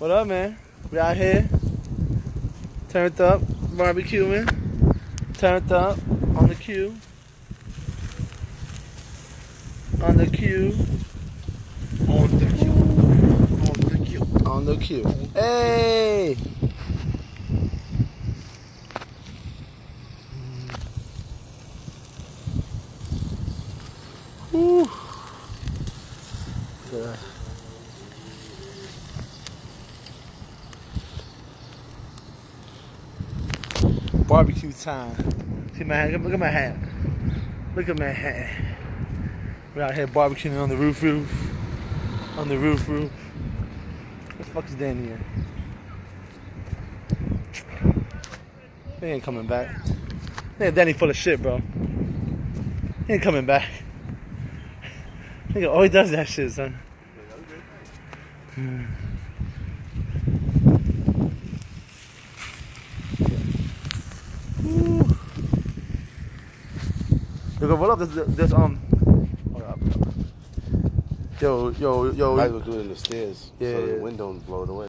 What up, man? We out here. Turned up. Barbecue, man. Turned up. On the queue. On the queue. On the queue. On the queue. On the queue. Hey! Woo! Good. Barbecue time. See my hat? Look at my hat. Look at my hat. We're out here barbecuing on the roof. On the roof. What the fuck is Danny here? He ain't coming back. Danny full of shit, bro. He ain't coming back. Nigga always does that shit, son. Look, roll up this hold up. Yo. Might as well do it in the stairs, Yeah, so yeah. the wind don't blow it away.